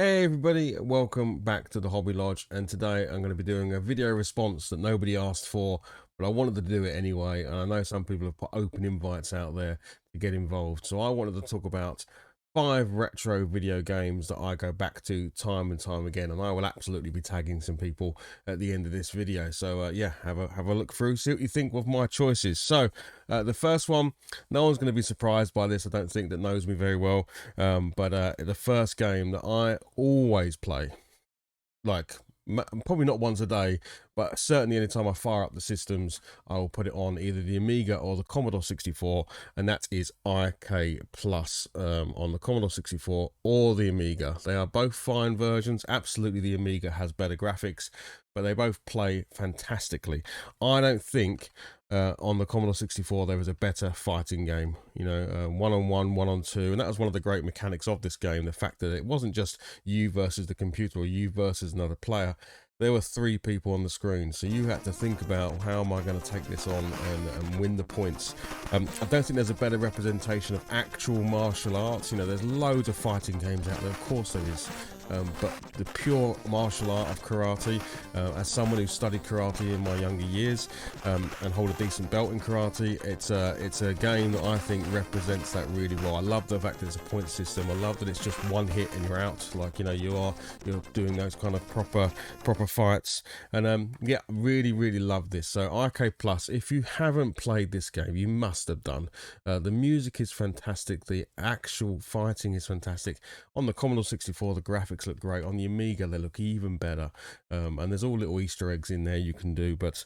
Hey everybody, welcome back to the Hobby Lodge, and today I'm going to be doing a video response that nobody asked for, but I wanted to do it anyway, and I know some people have put open invites out there to get involved, so I wanted to talk about 5 retro video games that I go back to time and time again, and I will absolutely be tagging some people at the end of this video. So yeah, have a look through, see what you think of my choices. So the first one, no one's going to be surprised by this, I don't think, that knows me very well, but the first game that I always play, like probably not once a day, but certainly anytime I fire up the systems, I will put it on either the Amiga or the Commodore 64, and that is IK Plus on the Commodore 64 or the Amiga. They are both fine versions. Absolutely, the Amiga has better graphics, but they both play fantastically. I don't think on the Commodore 64 there was a better fighting game, you know, one-on-one, one-on-two, and that was one of the great mechanics of this game, the fact that it wasn't just you versus the computer or you versus another player. There were 3 people on the screen, so you had to think about, how am I going to take this on and win the points. I don't think there's a better representation of actual martial arts. You know, there's loads of fighting games out there, of course there is, but the pure martial art of karate, as someone who studied karate in my younger years and hold a decent belt in karate, it's a game that I think represents that really well. I love the fact that it's a point system. I love that it's just one hit and you're out. Like, you know, you're doing those kind of proper fights, and yeah, really love this. So IK Plus, if you haven't played this game, you must have done. The music is fantastic, the actual fighting is fantastic. On the Commodore 64 the graphics look great, on the Amiga they look even better, and there's all little Easter eggs in there you can do. But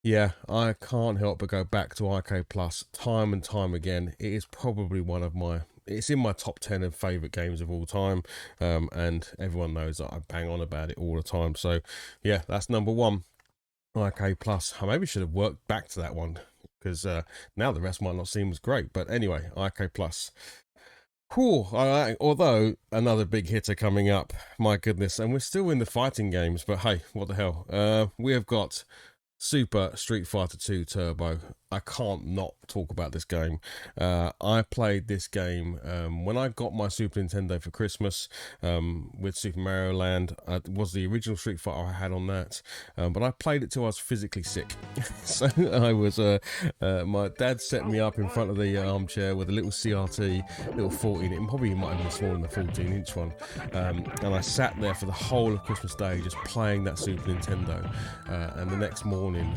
yeah, I can't help but go back to IK Plus time and time again. It is probably one of my, it's in my top 10 of favorite games of all time, and everyone knows that I bang on about it all the time. So yeah, that's number 1, IK Plus. I maybe should have worked back to that one, because now the rest might not seem as great. But anyway, IK Plus. Whew, although another big hitter coming up, my goodness, and we're still in the fighting games, but hey, what the hell. We have got Super Street Fighter 2 Turbo. I can't not talk about this game. I played this game when I got my Super Nintendo for Christmas, with Super Mario Land. It was the original Street Fighter I had on that, but I played it till I was physically sick. So I was, my dad set me up in front of the armchair with a little CRT, little 14, it probably might have been smaller than the 14-inch one, and I sat there for the whole of Christmas Day just playing that Super Nintendo, and the next morning,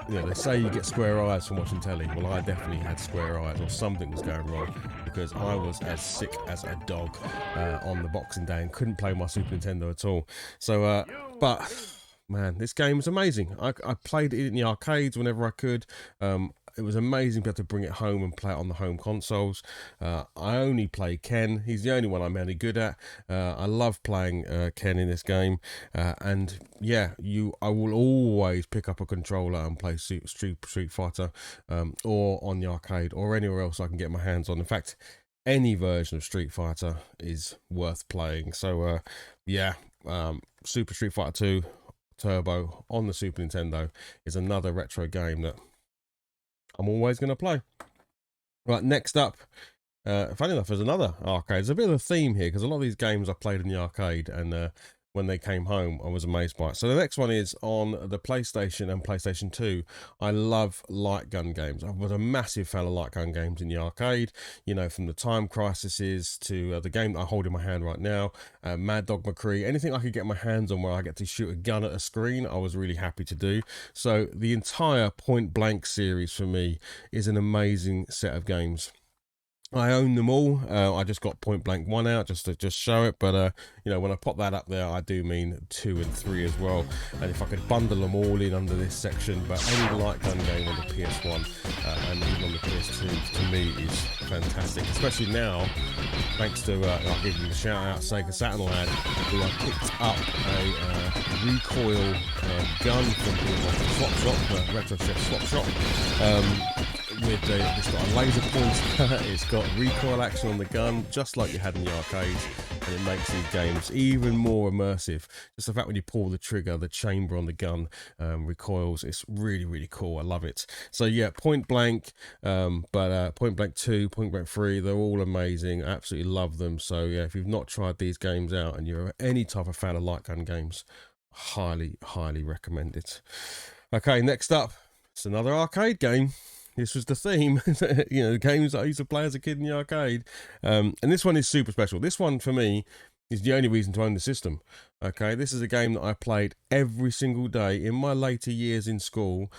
you know, they say you get square eyes from watching telly. Well, I definitely had square eyes, or something was going wrong, because I was as sick as a dog on the Boxing Day and couldn't play my Super Nintendo at all. So, but man, this game was amazing. I played it in the arcades whenever I could. It was amazing to be able to bring it home and play it on the home consoles. I only play Ken. He's the only one I'm any good at. I love playing Ken in this game. And yeah, I will always pick up a controller and play Street Fighter, or on the arcade, or anywhere else I can get my hands on. In fact, any version of Street Fighter is worth playing. So yeah, Super Street Fighter 2 Turbo on the Super Nintendo is another retro game that I'm always going to play. Right, next up, funny enough, there's another arcade. There's a bit of a theme here, because a lot of these games I played in the arcade, and when they came home, I was amazed by it. So the next one is on the PlayStation and PlayStation 2. I love light gun games. I was a massive fan of light gun games in the arcade, you know, from the Time Crises to the game that I hold in my hand right now, Mad Dog McCree. Anything I could get my hands on where I get to shoot a gun at a screen, I was really happy to do. So the entire Point Blank series for me is an amazing set of games. I own them all. I just got Point Blank 1 out just to show it, but you know, when I pop that up there, I do mean 2 and 3 as well. And if I could bundle them all in under this section, but any light gun game on the PS1 and even on the PS2 to me is fantastic, especially now, thanks to I'll give you a shout out, Sega Saturn lad, who I picked up a recoil gun from Swap Shop, Retro Chef Swap Shop. with it's got a laser pointer, it's got recoil action on the gun, just like you had in the arcades, and it makes these games even more immersive. Just the fact when you pull the trigger, the chamber on the gun recoils. It's really, really cool. I love it. So yeah, Point Blank, but Point Blank 2, Point Blank 3, they're all amazing. I absolutely love them. So yeah, if you've not tried these games out and you're any type of fan of light gun games, highly, highly recommend it. Okay, next up, it's another arcade game. This was the theme, you know, the games that I used to play as a kid in the arcade. And this one is super special. This one, for me, is the only reason to own the system. Okay, this is a game that I played every single day in my later years in school,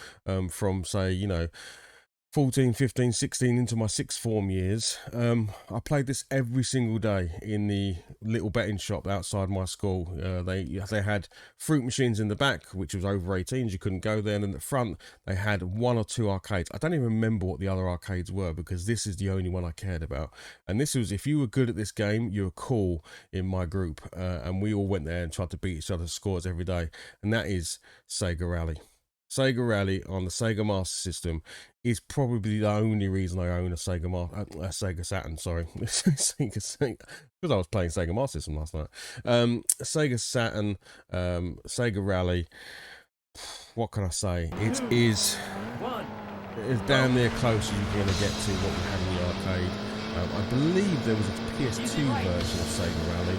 from, say, you know, 14, 15, 16 into my sixth form years. I played this every single day in the little betting shop outside my school. They had fruit machines in the back, which was over 18s, you couldn't go there, and in the front they had one or two arcades. I don't even remember what the other arcades were, because this is the only one I cared about. And this was, if you were good at this game, you were cool in my group, and we all went there and tried to beat each other's scores every day, and that is Sega Rally. Sega Rally on the Sega Master System is probably the only reason I own a Sega Saturn. Sorry, because I was playing Sega Master System last night. Sega Saturn, Sega Rally. What can I say? It is damn near close as you're going to get to what we had in the arcade. I believe there was a PS2 version of Sega Rally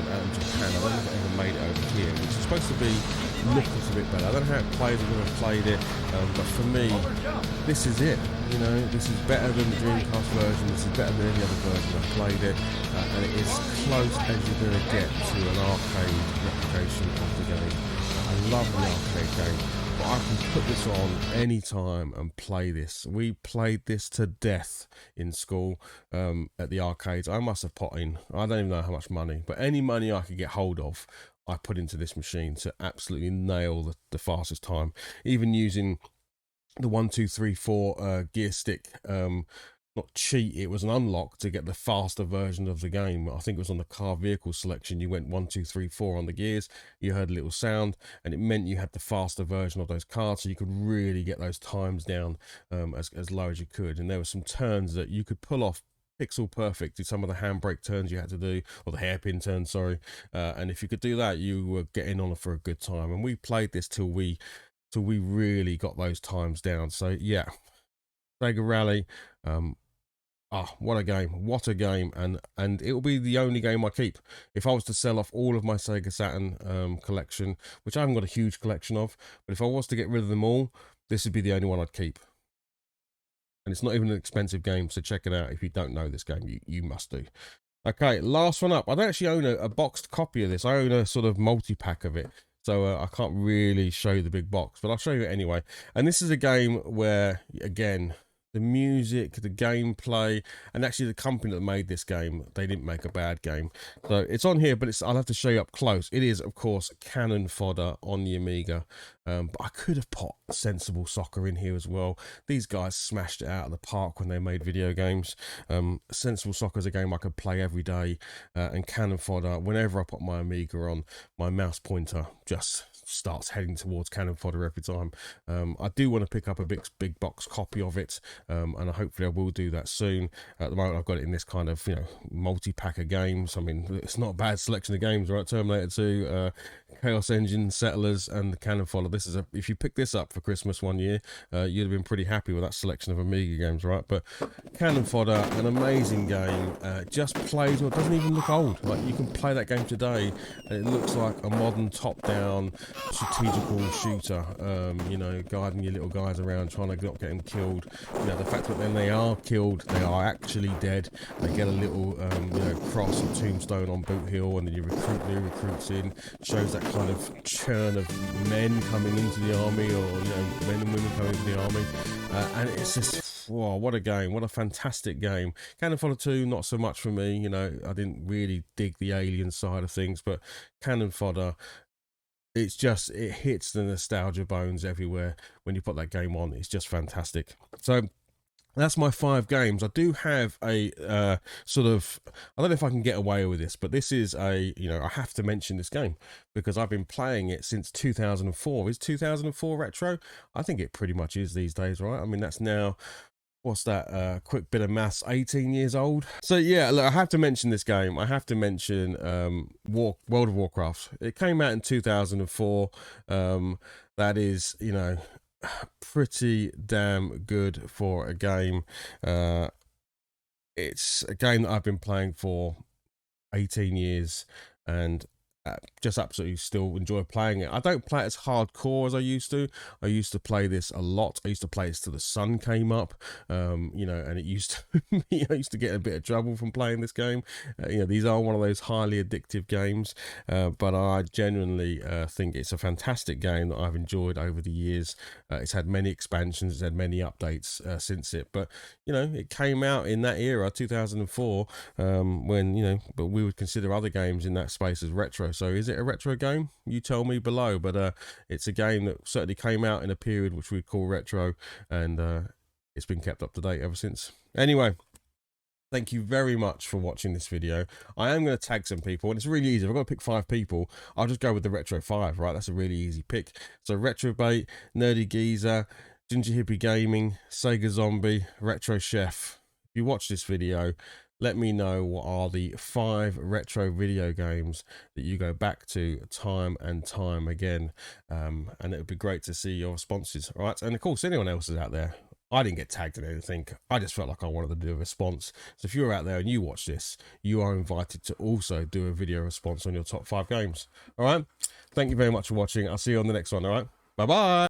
out in Japan. I don't know if it ever made it over here, which is supposed to be look a bit better. I don't know how it plays, I've never played it, but for me, this is it. You know, this is better than the Dreamcast version, this is better than any other version I've played it, and it is close as you're going to get to an arcade replication of the game. I love the arcade game, but I can put this on anytime and play this. We played this to death in school at the arcades. I must have put in, I don't even know how much money, but any money I could get hold of, I put into this machine to absolutely nail the fastest time. Even using the 1, 2, 3, 4 gear stick, not cheat, it was an unlock to get the faster version of the game. I think it was on the car vehicle selection. You went 1, 2, 3, 4 on the gears, you heard a little sound, and it meant you had the faster version of those cars, so you could really get those times down as low as you could. And there were some turns that you could pull off pixel perfect to some of the handbrake turns you had to do, or the hairpin turns, sorry. And if you could do that, you were getting on for a good time. And we played this till we really got those times down. So yeah, Sega Rally, what a game, and it will be the only game I keep. If I was to sell off all of my Sega Saturn collection, which I haven't got a huge collection of, but if I was to get rid of them all, this would be the only one I'd keep. And it's not even an expensive game, so check it out. If you don't know this game, you must do. Okay, last one up. I don't actually own a boxed copy of this. I own a sort of multi-pack of it. So I can't really show you the big box, but I'll show you it anyway. And this is a game where, again, the music, the gameplay, and actually the company that made this game, they didn't make a bad game. So it's on here, but I'll have to show you up close. It is, of course, Cannon Fodder on the Amiga. But I could have put Sensible Soccer in here as well. These guys smashed it out of the park when they made video games. Sensible Soccer is a game I could play every day. And Cannon Fodder, whenever I put my Amiga on, my mouse pointer just starts heading towards Cannon Fodder every time. I do want to pick up a big box copy of it, and hopefully I will do that soon. At the moment I've got it in this kind of, you know, multi-pack of games. I mean, it's not a bad selection of games, right? Terminator 2, Chaos Engine, Settlers, and the Cannon Fodder. This is if you pick this up for Christmas one year, you'd have been pretty happy with that selection of Amiga games, right? But Cannon Fodder, an amazing game. Just plays, well, it doesn't even look old. Like, you can play that game today and it looks like a modern top-down strategical shooter, you know, guiding your little guys around, trying to not get them killed. You know, the fact that when they are killed, they are actually dead. They get a little, you know, cross or tombstone on Boot Hill, and then you recruit new recruits in. Shows that kind of churn of men coming into the army, or, you know, men and women coming into the army. And it's just, wow, what a game. What a fantastic game. Cannon Fodder 2, not so much for me. You know, I didn't really dig the alien side of things, but Cannon Fodder, it's just, it hits the nostalgia bones everywhere when you put that game on. It's just fantastic. So that's my 5 games. I do have a sort of, I don't know if I can get away with this, but this is you know, I have to mention this game because I've been playing it since 2004. Is 2004 retro? I think it pretty much is these days, right? I mean, that's now what's that, quick bit of maths, 18 years old. So yeah, look, I have to mention this game. I have to mention World of Warcraft. It came out in 2004. That is, you know, pretty damn good for a game. It's a game that I've been playing for 18 years, and just absolutely still enjoy playing it. I don't play it as hardcore as I used to. I used to play this a lot. I used to play this till the sun came up, you know, and it used to, I used to get a bit of trouble from playing this game. You know, these are one of those highly addictive games, but I genuinely think it's a fantastic game that I've enjoyed over the years. It's had many expansions, it's had many updates since it, but you know, it came out in that era, 2004, when, you know, but we would consider other games in that space as retro. So is it a retro game? You tell me below, but it's a game that certainly came out in a period which we'd call retro, and it's been kept up to date ever since. Anyway, thank you very much for watching this video. I am going to tag some people, and it's really easy. If I've got to pick 5 people, I'll just go with the Retro 5, right? That's a really easy pick. So Retrobait, Nerdy Geezer, Ginger Hippie Gaming, Sega Zombie, Retro Chef. If you watch this video, let me know what are the 5 retro video games that you go back to time and time again, and it would be great to see your responses. All right, and of course, anyone else is out there, I didn't get tagged in anything. I just felt like I wanted to do a response. So if you're out there and you watch this, you are invited to also do a video response on your top 5 games. All right, thank you very much for watching. I'll see you on the next one. All right, bye bye.